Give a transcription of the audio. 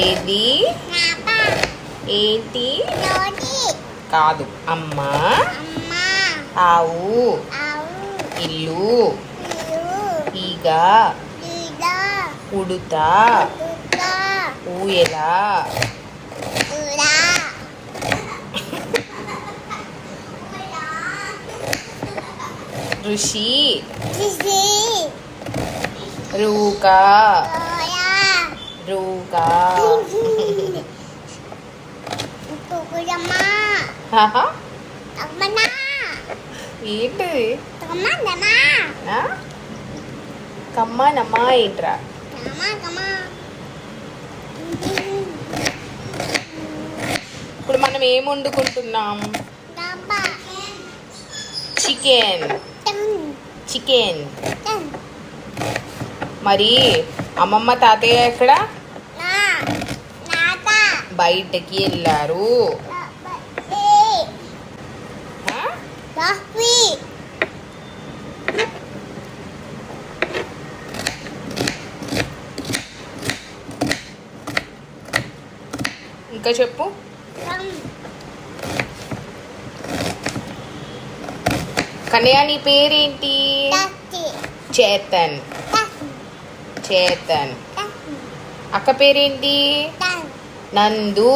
ఏది ఏంటి కాదు అమ్మ ఆవు ఇల్లు ఈగ ఉడుత ఊయల ఋషి రూక రూక ఏంటిది కమ్మనమ్మా ఏంట్రా ఇప్పుడు మనం ఏం వండుకుంటున్నాం చికెన్ చికెన్ మరి అమ్మమ్మ తాతయ్య ఎక్కడ బయటకి వెళ్ళారు ఇంకా చెప్పు కన్యా నీ పేరేంటి చేతన్ చేతన్ అక్క పేరేంటి నందు